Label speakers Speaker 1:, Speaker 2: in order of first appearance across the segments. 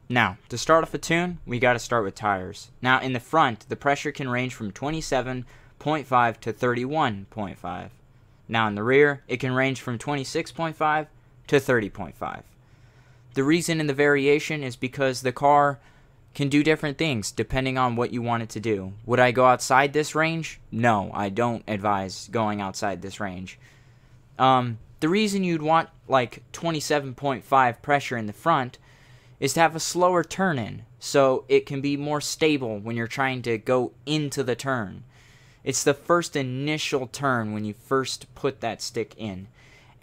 Speaker 1: Now, to start off a tune, we got to start with tires. Now, in the front, the pressure can range from 27.5 to 31.5. Now, in the rear, it can range from 26.5 to 30.5. The reason in the variation is because the car can do different things depending on what you want it to do. Would I go outside this range? No, I don't advise going outside this range. The reason you'd want like 27.5 pressure in the front is to have a slower turn in, so it can be more stable when you're trying to go into the turn. It's the first initial turn when you first put that stick in.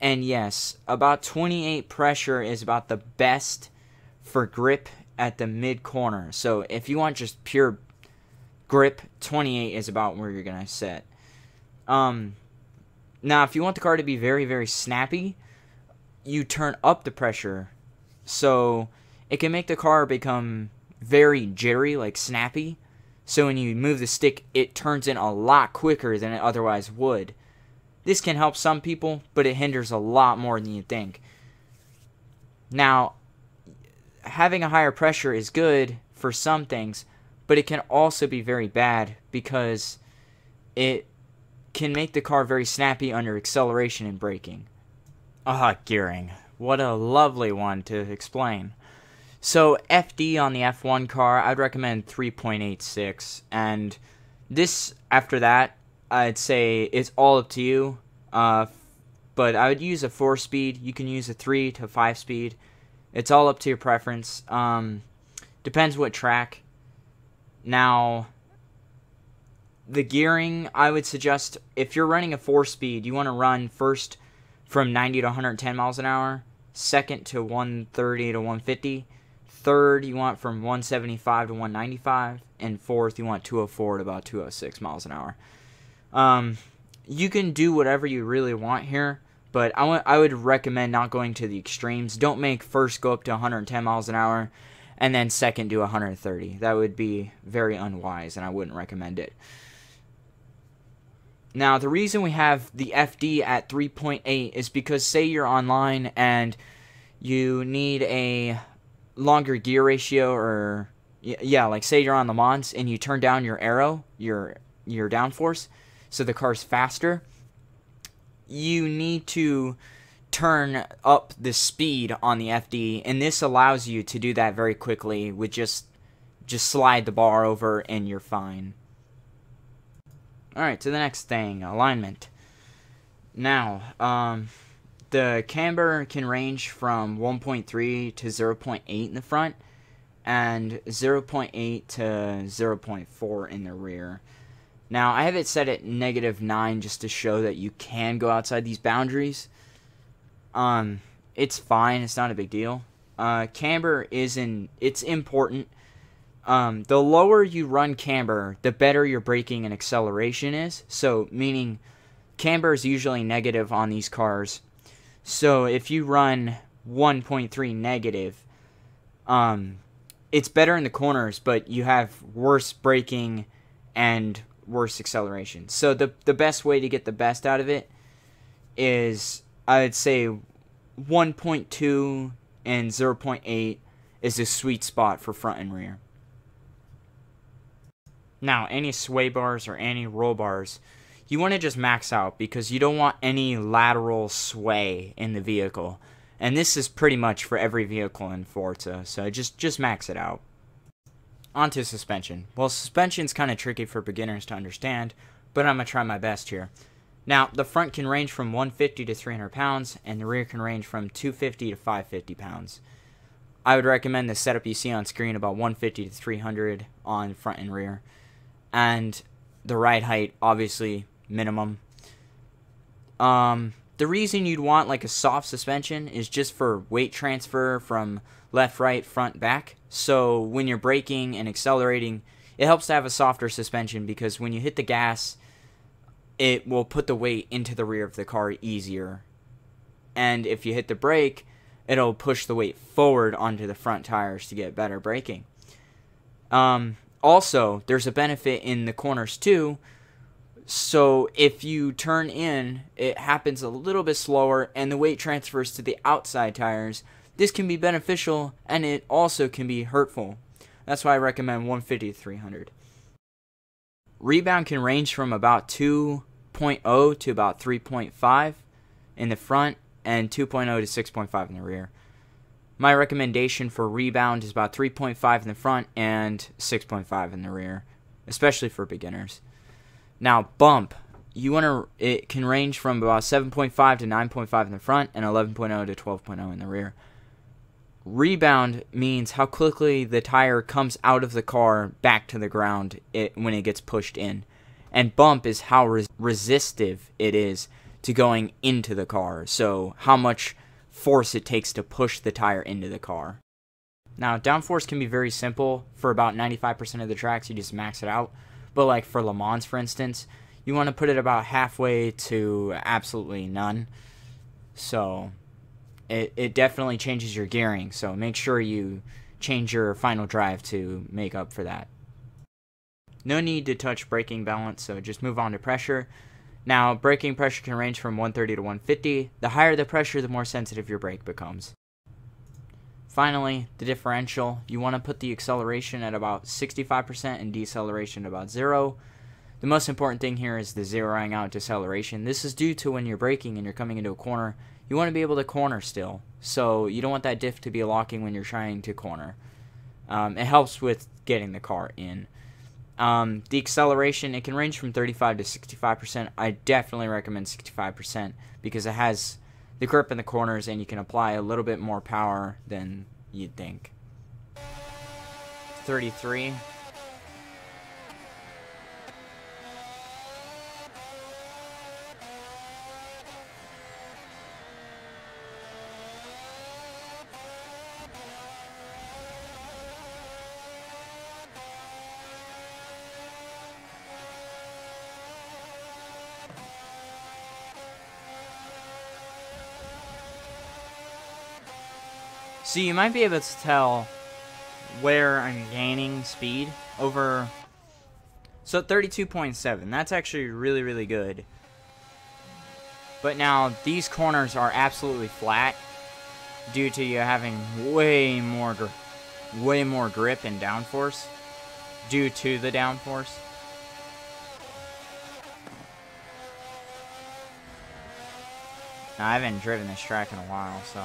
Speaker 1: And yes, about 28 pressure is about the best for grip at the mid corner. So if you want just pure grip, 28 is about where you're gonna set. Now if you want the car to be very, very snappy, you turn up the pressure, so it can make the car become very jittery, like snappy. So when you move the stick, it turns in a lot quicker than it otherwise would. This can help some people, but it hinders a lot more than you think. Now, having a higher pressure is good for some things, but it can also be very bad because it can make the car very snappy under acceleration and braking. Gearing. What a lovely one to explain. So FD on the F1 car, I'd recommend 3.86, and this, after that, I'd say it's all up to you, but I would use a 4-speed. You can use a 3 to 5-speed. It's all up to your preference. Depends what track. Now, the gearing, I would suggest, if you're running a 4-speed, you want to run first from 90 to 110 miles an hour, second to 130 to 150, third you want from 175 to 195, and fourth you want 204 to about 206 miles an hour. You can do whatever you really want here, but I would recommend not going to the extremes. Don't make first go up to 110 miles an hour and then second do 130. That would be very unwise, and I wouldn't recommend it. Now, the reason we have the FD at 3.8 is because, say you're online and you need a longer gear ratio, or like say you're on Le Mans and you turn down your aero, your downforce, so the car's faster, you need to turn up the speed on the FD, and this allows you to do that very quickly with just slide the bar over and you're fine. Alright, to the next thing, alignment. Now, the camber can range from 1.3 to 0.8 in the front, and 0.8 to 0.4 in the rear. Now, I have it set at -9 just to show that you can go outside these boundaries. It's fine, it's not a big deal. Camber it's important. The lower you run camber, the better your braking and acceleration is. So, meaning, camber is usually negative on these cars. So, if you run 1.3 negative, it's better in the corners, but you have worse braking and worse acceleration. So, the best way to get the best out of it is, I'd say, 1.2 and 0.8 is a sweet spot for front and rear. Now, any sway bars or any roll bars, you want to just max out because you don't want any lateral sway in the vehicle. And this is pretty much for every vehicle in Forza, so just max it out. Onto suspension. Well, suspension's kind of tricky for beginners to understand, but I'm going to try my best here. Now, the front can range from 150 to 300 pounds, and the rear can range from 250 to 550 pounds. I would recommend the setup you see on screen, about 150 to 300 on front and rear. And the ride height, obviously, minimum. The reason you'd want like a soft suspension is just for weight transfer from left, right, front, back. So when you're braking and accelerating, it helps to have a softer suspension because when you hit the gas, it will put the weight into the rear of the car easier. And if you hit the brake, it'll push the weight forward onto the front tires to get better braking. Also, there's a benefit in the corners too. So if you turn in, it happens a little bit slower and the weight transfers to the outside tires. this can be beneficial and it also can be hurtful. That's why I recommend 150 to 300. Rebound can range from about 2.0 to about 3.5 in the front and 2.0 to 6.5 in the rear. My recommendation for rebound is about 3.5 in the front and 6.5 in the rear, especially for beginners. Now, bump, it can range from about 7.5 to 9.5 in the front and 11.0 to 12.0 in the rear. Rebound means how quickly the tire comes out of the car back to the ground when it gets pushed in. And bump is how resistive it is to going into the car. So how much force it takes to push the tire into the car. Now, downforce can be very simple. For about 95% of the tracks, you just max it out. But like for Le Mans, for instance, you want to put it about halfway to absolutely none. So it definitely changes your gearing, so make sure you change your final drive to make up for that. No need to touch braking balance, so just move on to pressure. Now, braking pressure can range from 130 to 150. The higher the pressure, the more sensitive your brake becomes. Finally, the differential. You want to put the acceleration at about 65% and deceleration at about 0. The most important thing here is the zeroing out deceleration. This is due to when you're braking and you're coming into a corner, you want to be able to corner still. So you don't want that diff to be locking when you're trying to corner. It helps with getting the car in. The acceleration, it can range from 35 to 65%. I definitely recommend 65% because it has the grip in the corners and you can apply a little bit more power than you'd think. 33. So you might be able to tell where I'm gaining speed over. So 32.7, that's actually really, really good. But now these corners are absolutely flat due to you having way more grip and downforce due to the downforce. Now, I haven't driven this track in a while, so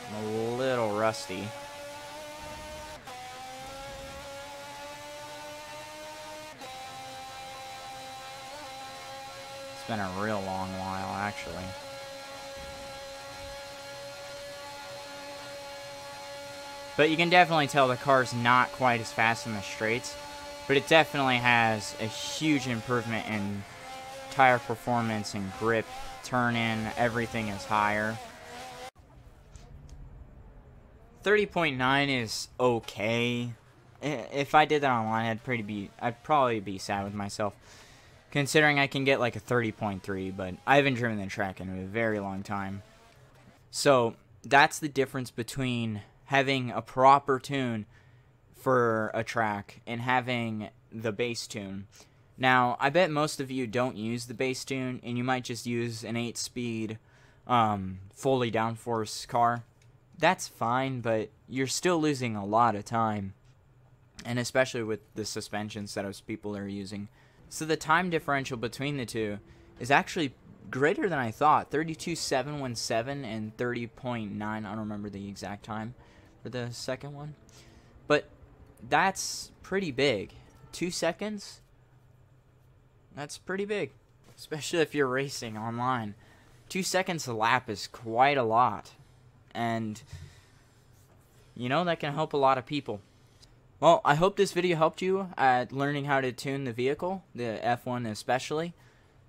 Speaker 1: I'm a little rusty. It's been a real long while, actually. But you can definitely tell the car's not quite as fast in the straights, but it definitely has a huge improvement in tire performance and grip, turn-in, everything is higher. 30.9 is okay. If I did that online, I'd probably be sad with myself, considering I can get like a 30.3, but I haven't driven the track in a very long time. So that's the difference between having a proper tune for a track and having the base tune. Now, I bet most of you don't use the base tune, and you might just use an 8-speed, fully downforce car. That's fine, but you're still losing a lot of time, and especially with the suspension setups people are using. So the time differential between the two is actually greater than I thought. 32.717 and 30.9. I don't remember the exact time for the second one, but that's pretty big. 2 seconds? That's pretty big, especially if you're racing online. 2 seconds a lap is quite a lot. And, you know, that can help a lot of people. Well, I hope this video helped you at learning how to tune the vehicle, the F1 especially.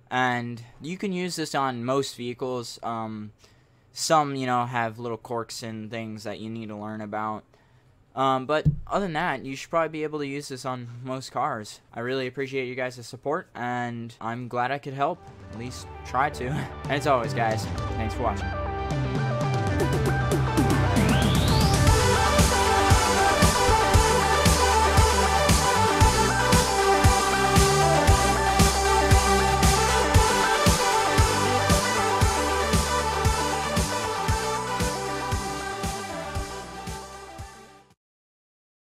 Speaker 1: And you can use this on most vehicles. Some, you know, have little quirks and things that you need to learn about. But other than that, you should probably be able to use this on most cars. I really appreciate you guys' support, and I'm glad I could help. At least try to. And as always, guys, thanks for watching.